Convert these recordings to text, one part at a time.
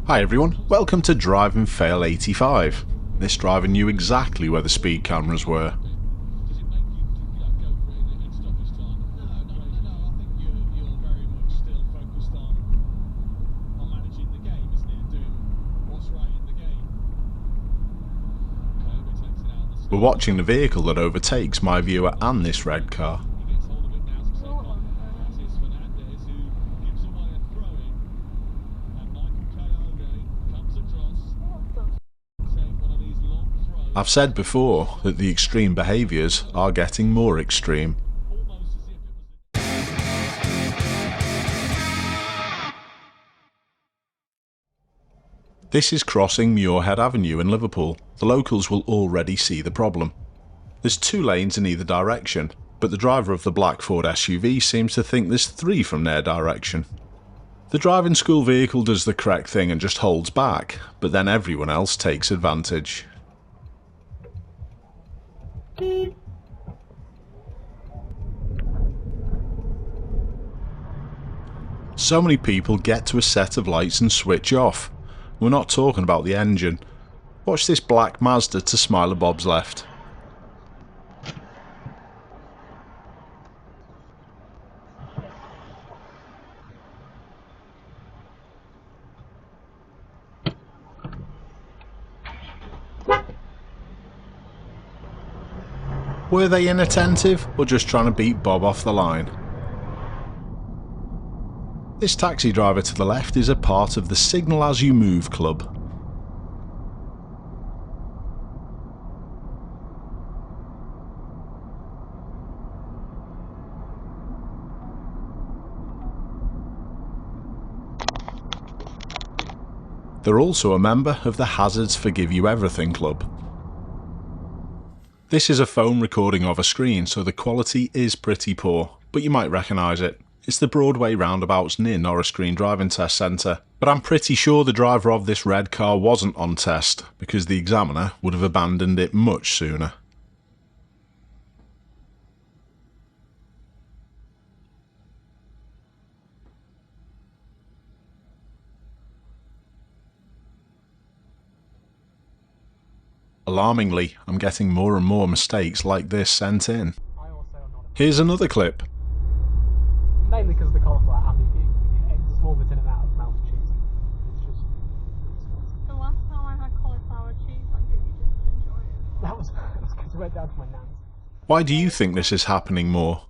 Hi everyone, welcome to Drive and Fail 85. This driver knew exactly where the speed cameras were. Does it make you go for it and stop his time? No. I think you're very much still focused on managing the game, isn't it? Doing what's right in the game. Okay, we're taking it out. We're watching the vehicle that overtakes my viewer and this red car. He gets hold of it now. That is Fernandez who gives away a throw-in, and Michael Coyote comes across. Take one of these long throws. I've said before that the extreme behaviours are getting more extreme. Almost as if it was. This is crossing Muirhead Avenue in Liverpool. The locals will already see the problem. There's 2 lanes in either direction, but the driver of the black Ford SUV seems to think there's 3 from their direction. The driving school vehicle does the correct thing and just holds back, but then everyone else takes advantage. So many people get to a set of lights and switch off. We're not talking about the engine. Watch this black Mazda to Smiler Bob's left. Were they inattentive or just trying to beat Bob off the line? This taxi driver to the left is a part of the Signal As You Move club. They're also a member of the Hazards Forgive You Everything club. This is a phone recording of a screen, so the quality is pretty poor, but you might recognise it. It's the Broadway roundabouts near Norris Green Driving Test Centre, but I'm pretty sure the driver of this red car wasn't on test, because the examiner would have abandoned it much sooner. Alarmingly, I'm getting more and more mistakes like this sent in. Here's another clip. Mainly because of the cauliflower and it's vomiting it out of mouth cheese. It's just. The last time I had cauliflower cheese, I really didn't enjoy it. That was because it went down to my nan's. Why do you think this is happening more?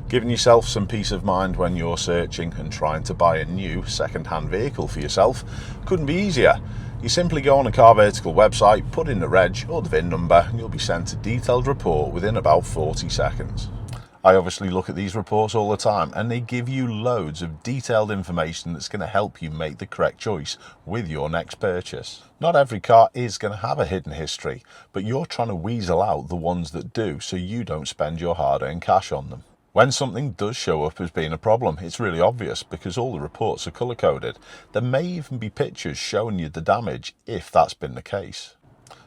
Giving yourself some peace of mind when you're searching and trying to buy a new second-hand vehicle for yourself couldn't be easier. You simply go on a Car Vertical website, put in the reg or the VIN number, and you'll be sent a detailed report within about 40 seconds. I obviously look at these reports all the time, and they give you loads of detailed information that's going to help you make the correct choice with your next purchase. Not every car is going to have a hidden history, but you're trying to weasel out the ones that do so you don't spend your hard-earned cash on them. When something does show up as being a problem, it's really obvious because all the reports are colour-coded. There may even be pictures showing you the damage if that's been the case.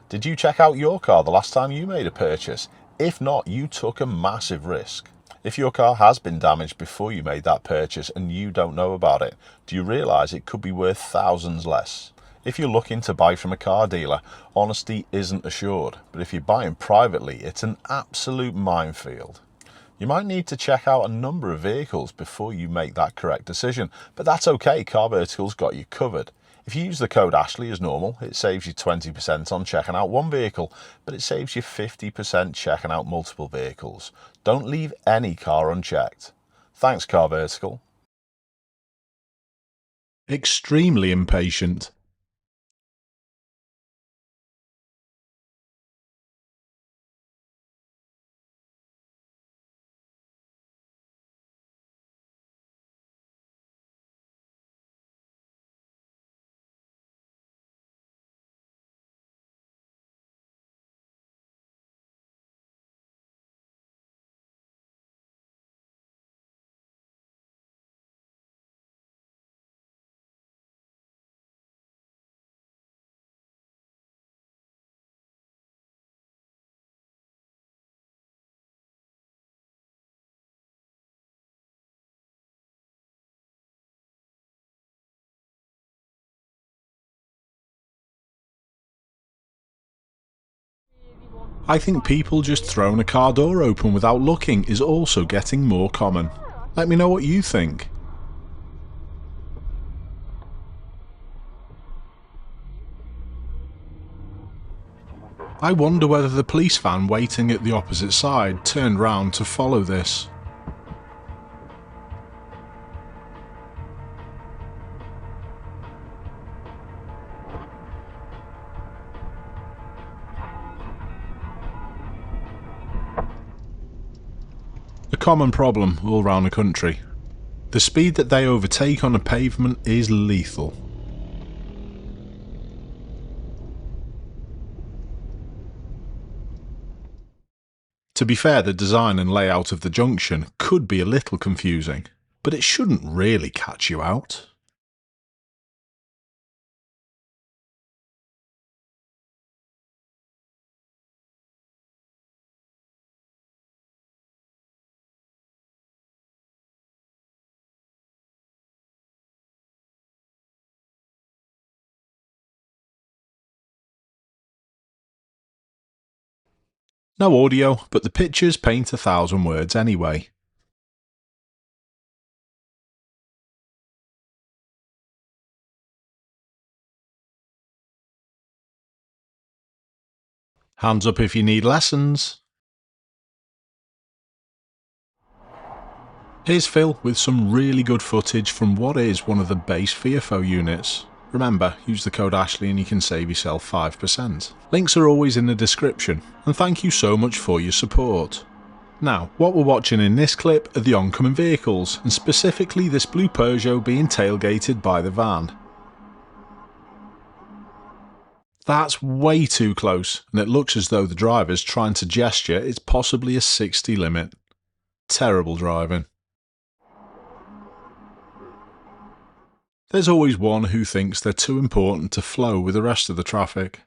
Did you check out your car the last time you made a purchase? If not, you took a massive risk. If your car has been damaged before you made that purchase and you don't know about it, do you realise it could be worth thousands less? If you're looking to buy from a car dealer, honesty isn't assured, but if you're buying privately, it's an absolute minefield. You might need to check out a number of vehicles before you make that correct decision, but that's okay, Car Vertical's got you covered. If you use the code Ashley as normal, it saves you 20% on checking out one vehicle, but it saves you 50% checking out multiple vehicles. Don't leave any car unchecked. Thanks, Car Vertical. Extremely impatient. I think people just throwing a car door open without looking is also getting more common. Let me know what you think. I wonder whether the police van waiting at the opposite side turned round to follow this. A common problem all around the country. The speed that they overtake on a pavement is lethal. To be fair, the design and layout of the junction could be a little confusing, but it shouldn't really catch you out. No audio, but the pictures paint 1,000 words anyway. Hands up if you need lessons. Here's Phil with some really good footage from what is one of the base FIFO units. Remember, use the code Ashley and you can save yourself 5%. Links are always in the description, and thank you so much for your support. Now, what we're watching in this clip are the oncoming vehicles, and specifically this blue Peugeot being tailgated by the van. That's way too close, and it looks as though the driver's trying to gesture it's possibly a 60 limit. Terrible driving. There's always one who thinks they're too important to flow with the rest of the traffic.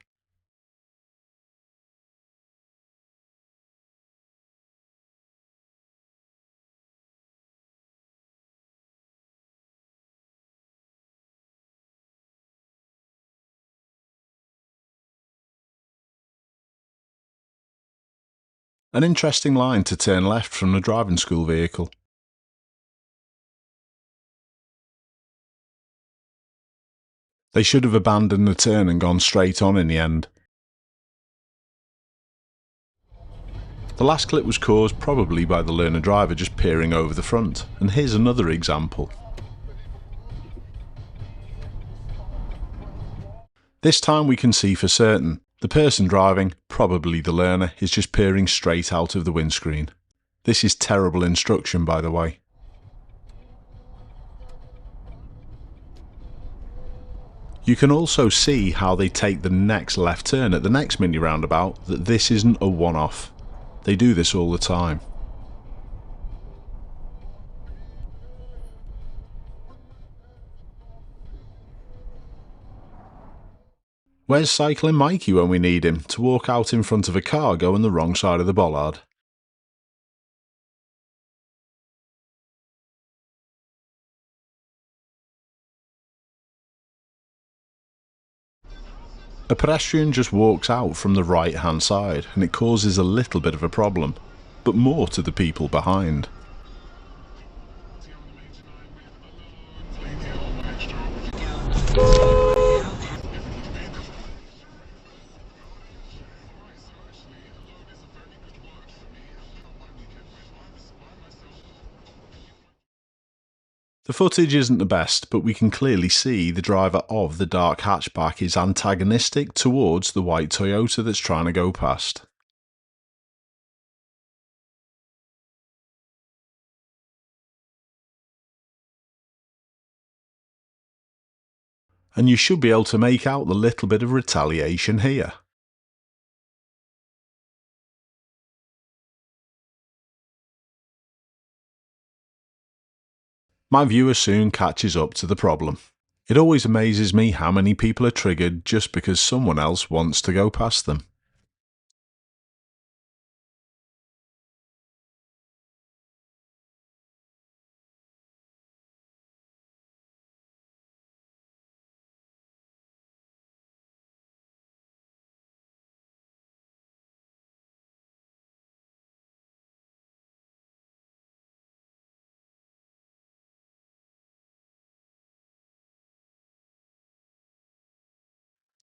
An interesting line to turn left from the driving school vehicle. They should have abandoned the turn and gone straight on in the end. The last clip was caused probably by the learner driver just peering over the front, and here's another example. This time we can see for certain. The person driving, probably the learner, is just peering straight out of the windscreen. This is terrible instruction, by the way. You can also see how they take the next left turn at the next mini roundabout, that this isn't a one-off. They do this all the time. Where's cycling Mikey when we need him to walk out in front of a car going the wrong side of the bollard? A pedestrian just walks out from the right hand side and it causes a little bit of a problem, but more to the people behind. The footage isn't the best, but we can clearly see the driver of the dark hatchback is antagonistic towards the white Toyota that's trying to go past. And you should be able to make out the little bit of retaliation here. My viewer soon catches up to the problem. It always amazes me how many people are triggered just because someone else wants to go past them.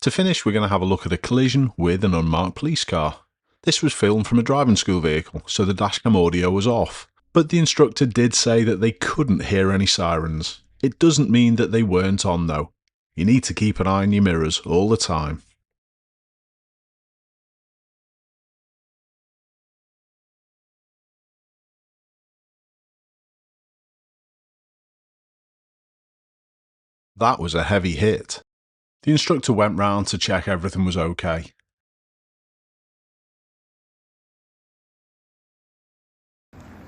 To finish, we're going to have a look at a collision with an unmarked police car. This was filmed from a driving school vehicle, so the dashcam audio was off. But the instructor did say that they couldn't hear any sirens. It doesn't mean that they weren't on though. You need to keep an eye on your mirrors all the time. That was a heavy hit. The instructor went round to check everything was okay.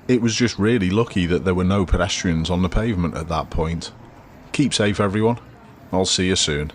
It was just really lucky that there were no pedestrians on the pavement at that point. Keep safe everyone. I'll see you soon.